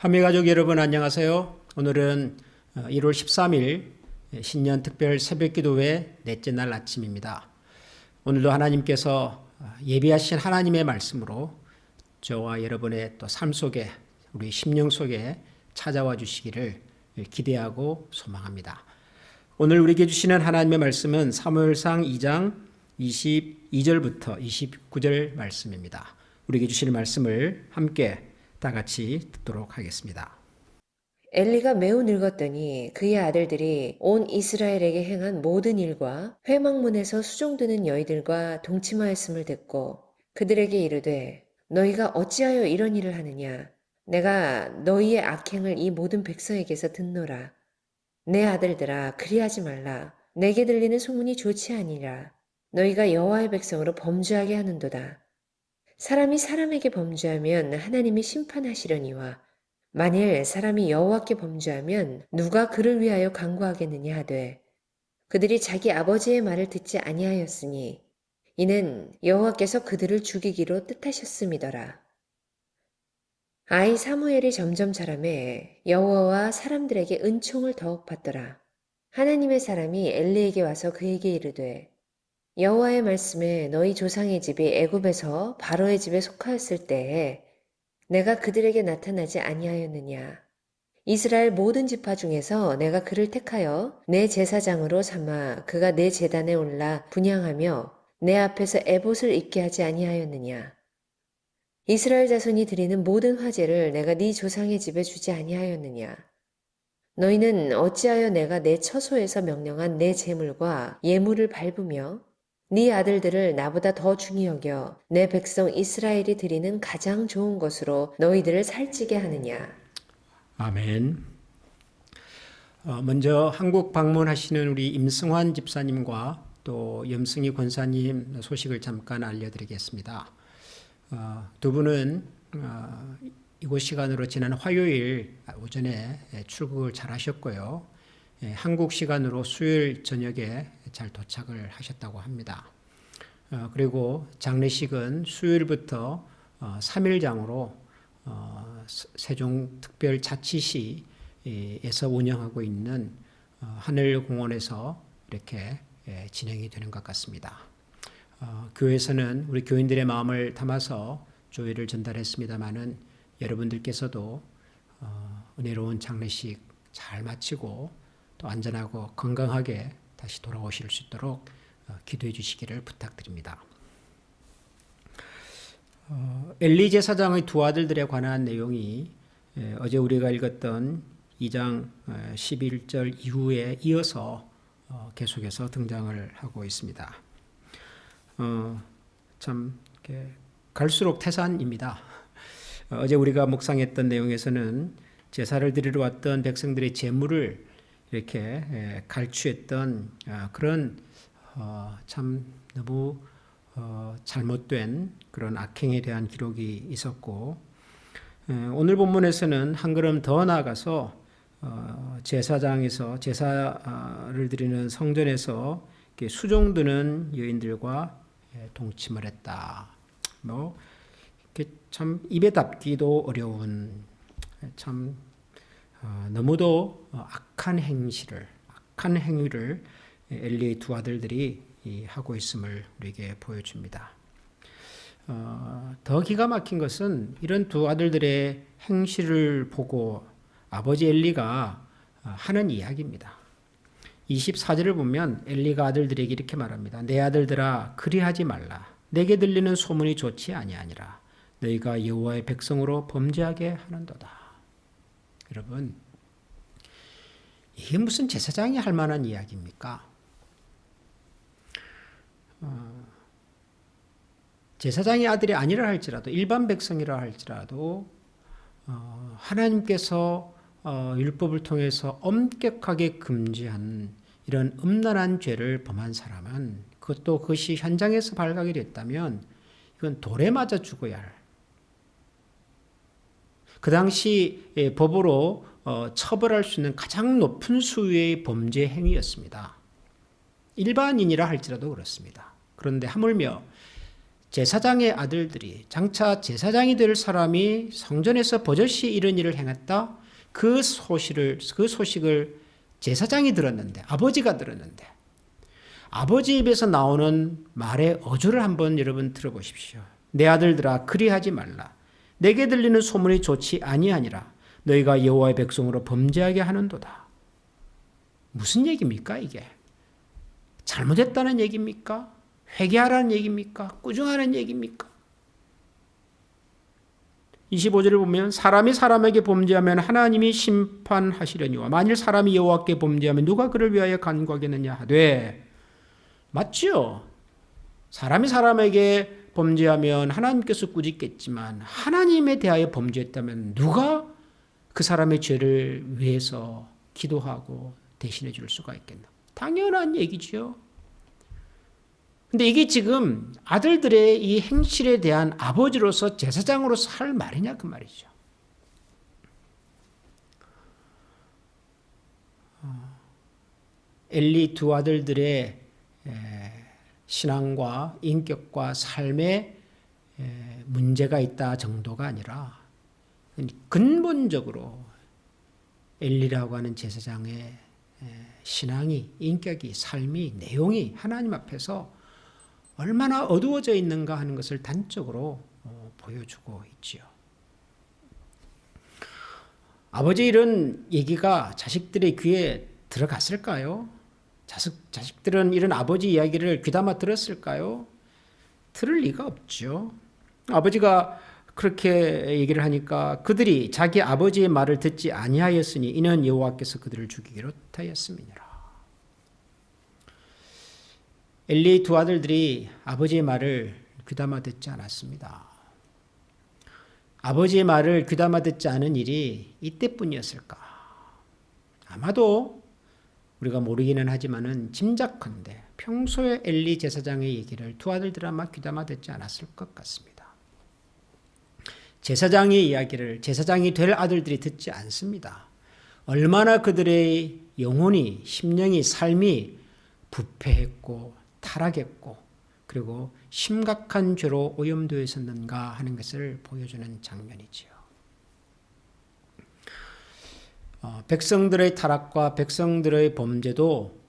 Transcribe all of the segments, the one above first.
한미가족 여러분 안녕하세요. 오늘은 1월 13일 신년 특별 새벽기도회 넷째 날 아침입니다. 오늘도 하나님께서 예비하신 하나님의 말씀으로 저와 여러분의 또 삶 속에 우리 심령 속에 찾아와 주시기를 기대하고 소망합니다. 오늘 우리에게 주시는 하나님의 말씀은 사무엘상 2장 22절부터 29절 말씀입니다. 우리에게 주시는 말씀을 함께 다 같이 듣도록 하겠습니다. 엘리가 매우 늙었더니 그의 아들들이 온 이스라엘에게 행한 모든 일과 회막문에서 수종드는 여인들과 동침하였음을 듣고 그들에게 이르되 너희가 어찌하여 이런 일을 하느냐 내가 너희의 악행을 이 모든 백성에게서 듣노라 내 아들들아 그리하지 말라 내게 들리는 소문이 좋지 아니라 너희가 여호와의 백성으로 범죄하게 하는도다 사람이 사람에게 범죄하면 하나님이 심판하시려니와 만일 사람이 여호와께 범죄하면 누가 그를 위하여 간구하겠느냐 하되 그들이 자기 아버지의 말을 듣지 아니하였으니 이는 여호와께서 그들을 죽이기로 뜻하셨음이더라. 아이 사무엘이 점점 자라매 여호와와 사람들에게 은총을 더욱 받더라. 하나님의 사람이 엘리에게 와서 그에게 이르되 여호와의 말씀에 너희 조상의 집이 애굽에서 바로의 집에 속하였을 때에 내가 그들에게 나타나지 아니하였느냐. 이스라엘 모든 지파 중에서 내가 그를 택하여 내 제사장으로 삼아 그가 내 제단에 올라 분향하며 내 앞에서 에봇을 입게 하지 아니하였느냐. 이스라엘 자손이 드리는 모든 화제를 내가 네 조상의 집에 주지 아니하였느냐. 너희는 어찌하여 내가 내 처소에서 명령한 내 제물과 예물을 밟으며 네 아들들을 나보다 더 중히 여겨 내 백성 이스라엘이 드리는 가장 좋은 것으로 너희들을 살찌게 하느냐. 아멘. 먼저 한국 방문하시는 우리 임승환 집사님과 또 염승희 권사님 소식을 잠깐 알려드리겠습니다. 두 분은 이곳 시간으로 지난 화요일 오전에 출국을 잘 하셨고요. 한국 시간으로 수요일 저녁에 잘 도착을 하셨다고 합니다. 그리고 장례식은 수요일부터 3일장으로 세종특별자치시에서 운영하고 있는 하늘공원에서 이렇게 진행이 되는 것 같습니다. 교회에서는 우리 교인들의 마음을 담아서 조의를 전달했습니다마는 여러분들께서도 은혜로운 장례식 잘 마치고 또 안전하고 건강하게 다시 돌아오실 수 있도록 기도해 주시기를 부탁드립니다. 엘리 제사장의 두 아들들에 관한 내용이 어제 우리가 읽었던 2장 11절 이후에 이어서 계속해서 등장을 하고 있습니다. 참 갈수록 태산입니다. 어제 우리가 묵상했던 내용에서는 제사를 드리러 왔던 백성들의 제물을 이렇게 갈취했던 그런 참 너무 잘못된 그런 악행에 대한 기록이 있었고, 오늘 본문에서는 한 걸음 더 나아가서 제사장에서 제사를 드리는 성전에서 수종드는 여인들과 동침을 했다. 뭐 참 입에 담기도 어려운 참 너무도 악한 행위를 엘리의 두 아들들이 하고 있음을 우리에게 보여줍니다. 더 기가 막힌 것은 이런 두 아들들의 행실을 보고 아버지 엘리가 하는 이야기입니다. 24절을 보면 엘리가 아들들에게 이렇게 말합니다. 내 아들들아 그리하지 말라. 내게 들리는 소문이 좋지 아니하니라. 너희가 여호와의 백성으로 범죄하게 하는도다. 여러분, 이게 무슨 제사장이 할 만한 이야기입니까? 제사장의 아들이 아니라 할지라도 일반 백성이라 할지라도 하나님께서 율법을 통해서 엄격하게 금지한 이런 음란한 죄를 범한 사람은 그것이 현장에서 발각이 됐다면 이건 돌에 맞아 죽어야 할 그 당시 법으로 처벌할 수 있는 가장 높은 수위의 범죄 행위였습니다. 일반인이라 할지라도 그렇습니다. 그런데 하물며 제사장의 아들들이 장차 제사장이 될 사람이 성전에서 버젓이 이런 일을 행했다. 그 소식을 제사장이 들었는데, 아버지가 들었는데, 아버지 입에서 나오는 말의 어조를 한번 여러분 들어보십시오. 내 아들들아 그리하지 말라. 내게 들리는 소문이 좋지 아니하니라. 너희가 여호와의 백성으로 범죄하게 하는도다. 무슨 얘기입니까 이게? 잘못했다는 얘기입니까? 회개하라는 얘기입니까? 꾸중하라는 얘기입니까? 25절을 보면 사람이 사람에게 범죄하면 하나님이 심판하시려니와 만일 사람이 여호와께 범죄하면 누가 그를 위하여 간구하겠느냐 하되, 맞죠? 사람이 사람에게 범죄하면 하나님께서 꾸짖겠지만 하나님에 대하여 범죄했다면 누가 그 사람의 죄를 위해서 기도하고 대신해 줄 수가 있겠나? 당연한 얘기죠. 근데 이게 지금 아들들의 이 행실에 대한 아버지로서 제사장으로서 할 말이냐 그 말이죠. 엘리 두 아들들의 신앙과 인격과 삶에 문제가 있다 정도가 아니라 근본적으로 엘리라고 하는 제사장의 신앙이, 인격이, 삶이, 내용이 하나님 앞에서 얼마나 어두워져 있는가 하는 것을 단적으로 보여주고 있지요. 아버지 이런 얘기가 자식들의 귀에 들어갔을까요? 자식들은 이런 아버지 이야기를 귀담아 들었을까요? 들을 리가 없죠. 아버지가 그렇게 얘기를 하니까 그들이 자기 아버지의 말을 듣지 아니하였으니 이는 여호와께서 그들을 죽이기로 하였음이니라. 엘리 두 아들들이 아버지의 말을 귀담아 듣지 않았습니다. 아버지의 말을 귀담아 듣지 않은 일이 이때뿐이었을까? 아마도 우리가 모르기는 하지만은 짐작컨대 평소에 엘리 제사장의 얘기를 두 아들들은 아마 귀담아 듣지 않았을 것 같습니다. 제사장의 이야기를 제사장이 될 아들들이 듣지 않습니다. 얼마나 그들의 영혼이, 심령이, 삶이 부패했고 타락했고 그리고 심각한 죄로 오염되어 있었는가 하는 것을 보여주는 장면이지요. 백성들의 타락과 백성들의 범죄도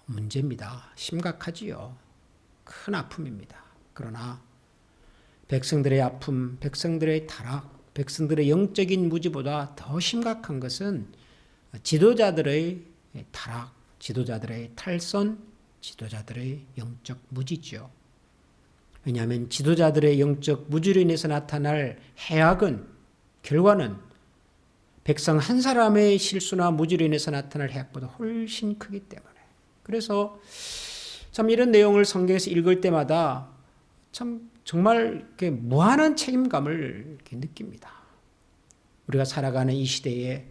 문제입니다. 심각하지요. 큰 아픔입니다. 그러나 백성들의 아픔, 백성들의 타락, 백성들의 영적인 무지보다 더 심각한 것은 지도자들의 타락, 지도자들의 탈선, 지도자들의 영적 무지죠. 왜냐하면 지도자들의 영적 무지로 인해서 나타날 해악은, 결과는 백성 한 사람의 실수나 무지로 인해서 나타날 해악보다 훨씬 크기 때문에. 그래서 참 이런 내용을 성경에서 읽을 때마다 참 정말 이렇게 무한한 책임감을 이렇게 느낍니다. 우리가 살아가는 이 시대에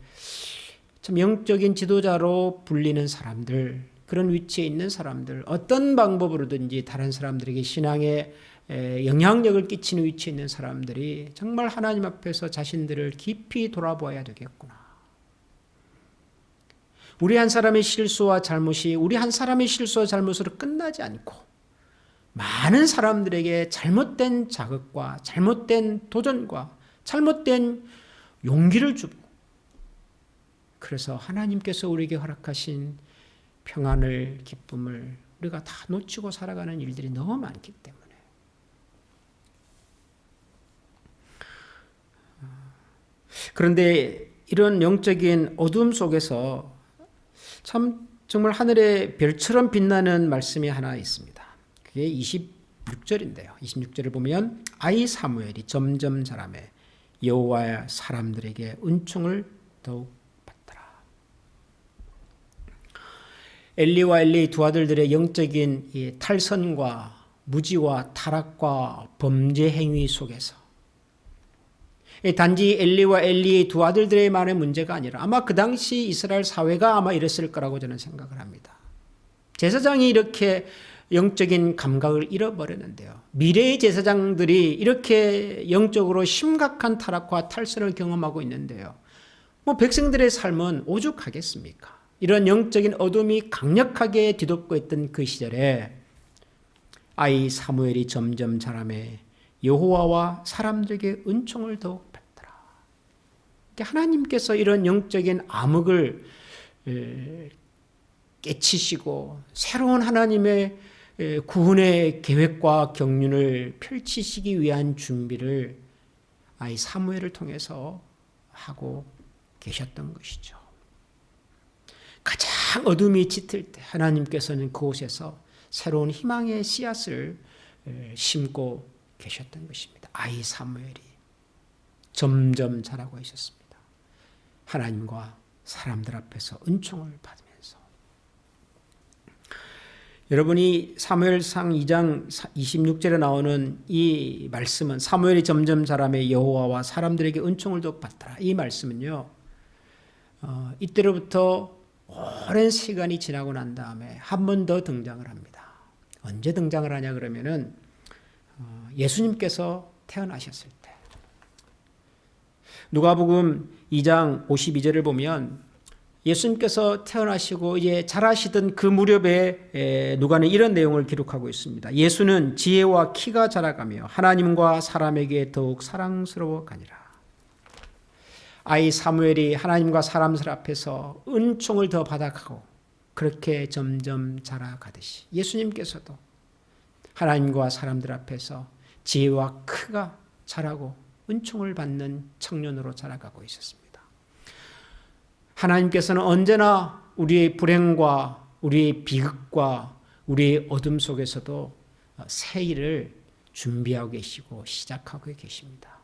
참 영적인 지도자로 불리는 사람들, 그런 위치에 있는 사람들, 어떤 방법으로든지 다른 사람들에게 신앙에 영향력을 끼치는 위치에 있는 사람들이 정말 하나님 앞에서 자신들을 깊이 돌아보아야 되겠구나. 우리 한 사람의 실수와 잘못이 우리 한 사람의 실수와 잘못으로 끝나지 않고 많은 사람들에게 잘못된 자극과 잘못된 도전과 잘못된 용기를 주고, 그래서 하나님께서 우리에게 허락하신 평안을, 기쁨을 우리가 다 놓치고 살아가는 일들이 너무 많기 때문에. 그런데 이런 영적인 어둠 속에서 참 정말 하늘의 별처럼 빛나는 말씀이 하나 있습니다. 그게 26절인데요. 26절을 보면 아이 사무엘이 점점 자라매 여호와의 사람들에게 은총을 더욱 받더라. 엘리와 엘리 두 아들들의 영적인 이 탈선과 무지와 타락과 범죄 행위 속에서 단지 엘리와 엘리의 두 아들들의 만의 문제가 아니라 아마 그 당시 이스라엘 사회가 아마 이랬을 거라고 저는 생각을 합니다. 제사장이 이렇게 영적인 감각을 잃어버렸는데요. 미래의 제사장들이 이렇게 영적으로 심각한 타락과 탈선을 경험하고 있는데요. 백성들의 삶은 오죽하겠습니까? 이런 영적인 어둠이 강력하게 뒤덮고 있던 그 시절에 아이 사무엘이 점점 자라매 여호와와 사람들에게 은총을 더욱 받더라. 하나님께서 이런 영적인 암흑을 깨치시고 새로운 하나님의 구원의 계획과 경륜을 펼치시기 위한 준비를 아이 사무엘을 통해서 하고 계셨던 것이죠. 가장 어둠이 짙을 때 하나님께서는 그곳에서 새로운 희망의 씨앗을 심고 계셨던 것입니다. 아이 사무엘이 점점 자라고 있었습니다. 하나님과 사람들 앞에서 은총을 받으면서. 여러분이 사무엘상 2장 26절에 나오는 이 말씀은 사무엘이 점점 자라매 여호와와 사람들에게 은총을 더욱 받더라. 이 말씀은요, 이때로부터 오랜 시간이 지나고 난 다음에 한 번 더 등장을 합니다. 언제 등장을 하냐 그러면은 예수님께서 태어나셨을 때. 누가복음 2장 52절을 보면 예수님께서 태어나시고 이제 자라시던 그 무렵에 누가는 이런 내용을 기록하고 있습니다. 예수는 지혜와 키가 자라가며 하나님과 사람에게 더욱 사랑스러워 가니라. 아이 사무엘이 하나님과 사람들 앞에서 은총을 더 받아가고 그렇게 점점 자라가듯이 예수님께서도 하나님과 사람들 앞에서 지혜와 크가 자라고 은총을 받는 청년으로 자라가고 있었습니다. 하나님께서는 언제나 우리의 불행과 우리의 비극과 우리의 어둠 속에서도 새 일을 준비하고 계시고 시작하고 계십니다.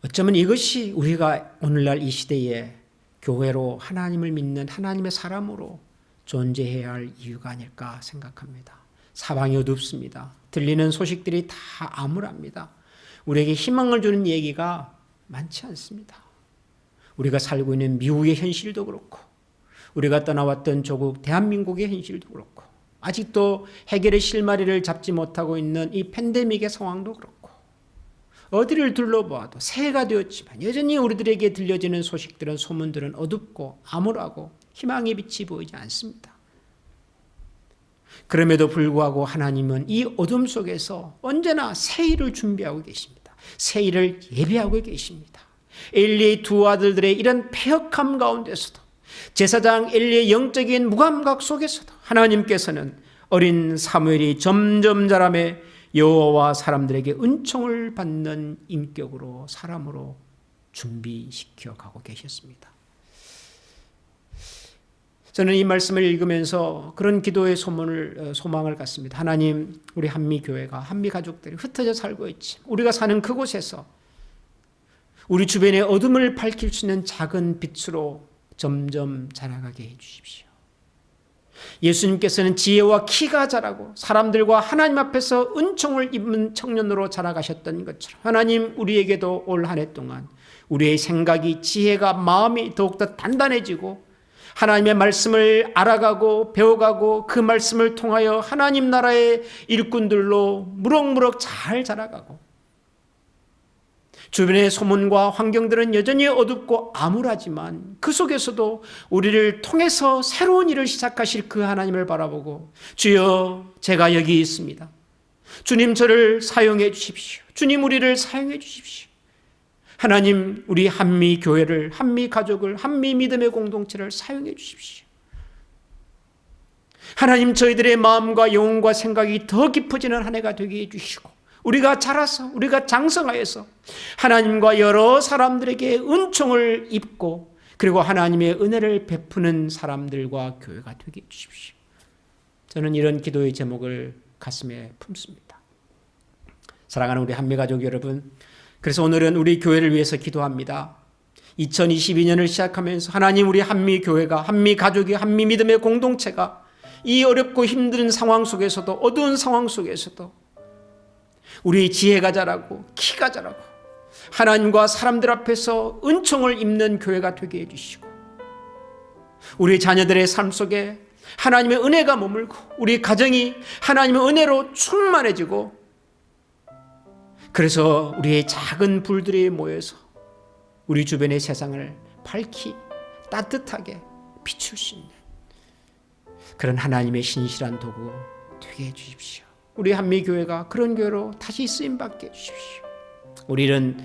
어쩌면 이것이 우리가 오늘날 이 시대에 교회로 하나님을 믿는 하나님의 사람으로 존재해야 할 이유가 아닐까 생각합니다. 사방이 어둡습니다. 들리는 소식들이 다 암울합니다. 우리에게 희망을 주는 얘기가 많지 않습니다. 우리가 살고 있는 미국의 현실도 그렇고 우리가 떠나왔던 조국 대한민국의 현실도 그렇고 아직도 해결의 실마리를 잡지 못하고 있는 이 팬데믹의 상황도 그렇고 어디를 둘러보아도 새해가 되었지만 여전히 우리들에게 들려지는 소식들은 소문들은 어둡고 암울하고 희망의 빛이 보이지 않습니다. 그럼에도 불구하고 하나님은 이 어둠 속에서 언제나 새 일을 준비하고 계십니다. 새 일을 예비하고 계십니다. 엘리의 두 아들들의 이런 패역함 가운데서도 제사장 엘리의 영적인 무감각 속에서도 하나님께서는 어린 사무엘이 점점 자라매 여호와와 사람들에게 은총을 받는 인격으로 사람으로 준비시켜 가고 계셨습니다. 저는 이 말씀을 읽으면서 그런 기도의 소망을 갖습니다. 하나님, 우리 한미교회가 한미가족들이 흩어져 살고 있지 우리가 사는 그곳에서 우리 주변의 어둠을 밝힐 수 있는 작은 빛으로 점점 자라가게 해주십시오. 예수님께서는 지혜와 키가 자라고 사람들과 하나님 앞에서 은총을 입은 청년으로 자라가셨던 것처럼 하나님 우리에게도 올 한 해 동안 우리의 생각이 지혜가 마음이 더욱더 단단해지고 하나님의 말씀을 알아가고 배워가고 그 말씀을 통하여 하나님 나라의 일꾼들로 무럭무럭 잘 자라가고 주변의 소문과 환경들은 여전히 어둡고 암울하지만 그 속에서도 우리를 통해서 새로운 일을 시작하실 그 하나님을 바라보고 주여 제가 여기 있습니다. 주님 저를 사용해 주십시오. 주님 우리를 사용해 주십시오. 하나님 우리 한미 교회를 한미 가족을 한미 믿음의 공동체를 사용해 주십시오. 하나님 저희들의 마음과 영혼과 생각이 더 깊어지는 한 해가 되게 해주시고 우리가 자라서 우리가 장성하여서 하나님과 여러 사람들에게 은총을 입고 그리고 하나님의 은혜를 베푸는 사람들과 교회가 되게 해주십시오. 저는 이런 기도의 제목을 가슴에 품습니다. 사랑하는 우리 한미가족 여러분, 그래서 오늘은 우리 교회를 위해서 기도합니다. 2022년을 시작하면서 하나님 우리 한미교회가 한미가족이 한미믿음의 공동체가 이 어렵고 힘든 상황 속에서도 어두운 상황 속에서도 우리의 지혜가 자라고 키가 자라고 하나님과 사람들 앞에서 은총을 입는 교회가 되게 해주시고 우리 자녀들의 삶 속에 하나님의 은혜가 머물고 우리 가정이 하나님의 은혜로 충만해지고 그래서 우리의 작은 불들이 모여서 우리 주변의 세상을 밝히 따뜻하게 비출 수 있는 그런 하나님의 신실한 도구 되게 해주십시오. 우리 한미교회가 그런 교회로 다시 쓰임받게 해주십시오. 우리는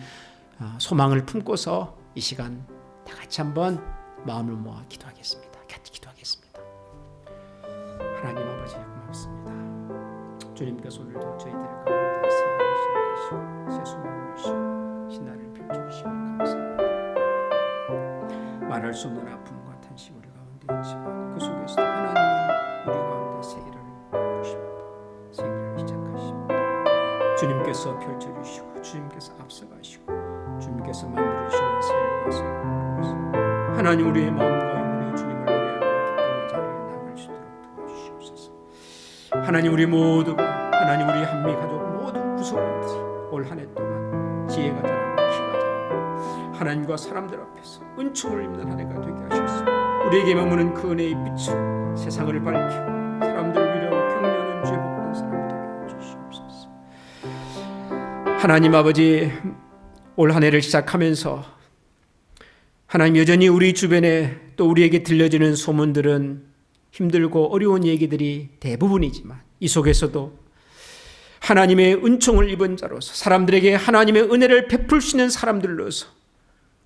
소망을 품고서 이 시간 다 같이 한번 마음을 모아 기도하겠습니다. 같이 기도하겠습니다. 하나님 아버지 고맙습니다. 주님께서 오늘도 저희들 가운데 새 일을 시작하시고 새 소망을 주시고 신나를 펼쳐주시고 감사합니다. 말할 수 없는 아픔과 탄식 우리 가운데 있지만 그 속에서도 하나님은 우리 가운데 새 일을 주십니다. 새 일을 시작하십니다. 주님께서 펼쳐주시고 주님께서 앞서가시고 주님께서 만들어주시는 새 일과 새 일을 하나님 우리의 마음과 영혼이 주님을 노래하고 기쁨의 자리에 나갈 수 있도록 도와주시옵소서. 하나님 우리 모두가 하나님 우리 한미 가족 모든 구성원들이 올 한 해 동안 지혜가 자라고 키가 자라고 하나님과 사람들 앞에서 은총을 입는 한 해가 되게 하셔서 우리에게 머무는 그 은혜의 빛으로 세상을 밝히고 사람들을 위로하고 격려하는 주의 복된 사람 되게 해주시옵소서. 하나님 아버지 올 한 해를 시작하면서 하나님 여전히 우리 주변에 또 우리에게 들려지는 소문들은 힘들고 어려운 얘기들이 대부분이지만 이 속에서도 하나님의 은총을 입은 자로서 사람들에게 하나님의 은혜를 베풀 수 있는 사람들로서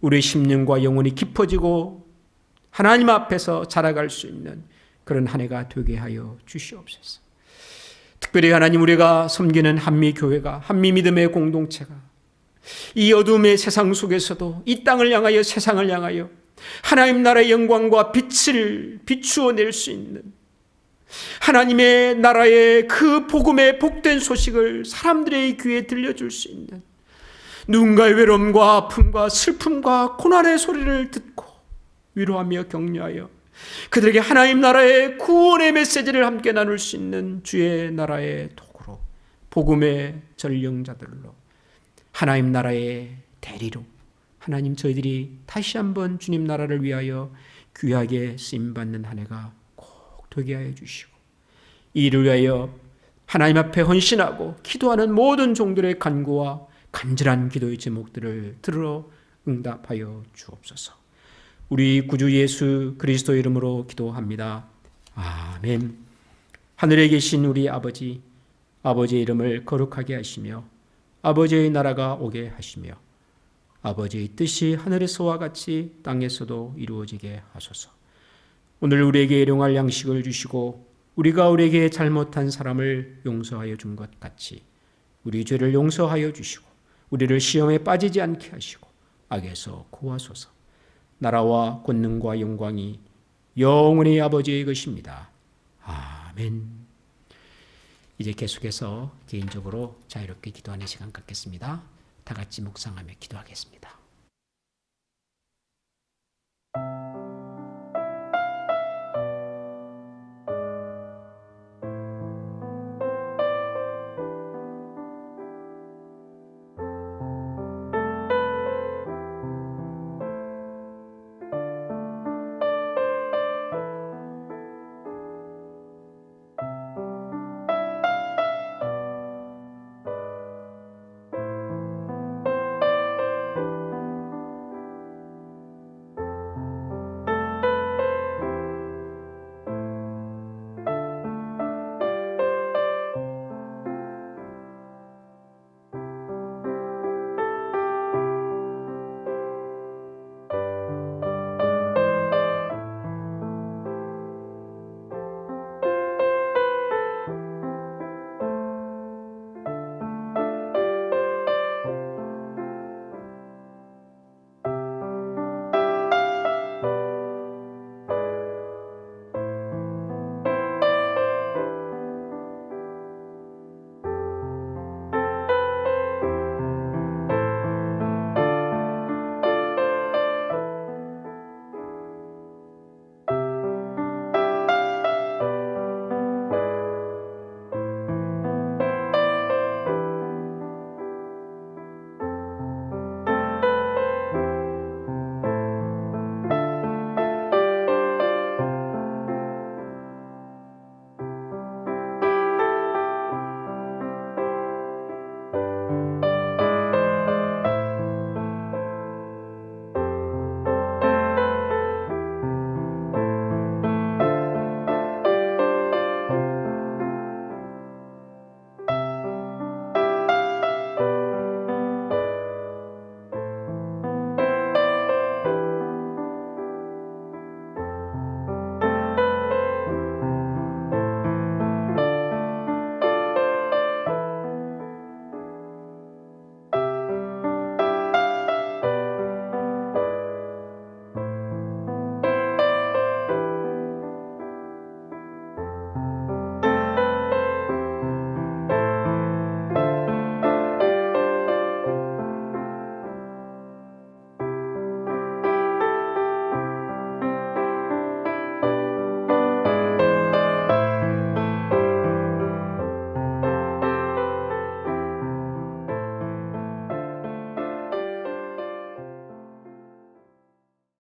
우리의 심령과 영혼이 깊어지고 하나님 앞에서 자라갈 수 있는 그런 한 해가 되게 하여 주시옵소서. 특별히 하나님 우리가 섬기는 한미교회가 한미믿음의 공동체가 이 어둠의 세상 속에서도 이 땅을 향하여 세상을 향하여 하나님 나라의 영광과 빛을 비추어 낼 수 있는 하나님의 나라의 그 복음의 복된 소식을 사람들의 귀에 들려줄 수 있는 누군가의 외로움과 아픔과 슬픔과 고난의 소리를 듣고 위로하며 격려하여 그들에게 하나님 나라의 구원의 메시지를 함께 나눌 수 있는 주의 나라의 도구로 복음의 전령자들로 하나님 나라의 대리로 하나님 저희들이 다시 한번 주님 나라를 위하여 귀하게 쓰임받는 한 해가 꼭 되게 하여 주시고 이를 위하여 하나님 앞에 헌신하고 기도하는 모든 종들의 간구와 간절한 기도의 제목들을 들어 응답하여 주옵소서. 우리 구주 예수 그리스도 이름으로 기도합니다. 아멘. 하늘에 계신 우리 아버지, 아버지의 이름을 거룩하게 하시며 아버지의 나라가 오게 하시며 아버지의 뜻이 하늘에서와 같이 땅에서도 이루어지게 하소서. 오늘 우리에게 일용할 양식을 주시고 우리가 우리에게 잘못한 사람을 용서하여 준 것 같이 우리 죄를 용서하여 주시고 우리를 시험에 빠지지 않게 하시고 악에서 구하소서. 나라와 권능과 영광이 영원히 아버지의 것입니다. 아멘. 이제 계속해서 개인적으로 자유롭게 기도하는 시간 갖겠습니다. 다 같이 묵상하며 기도하겠습니다.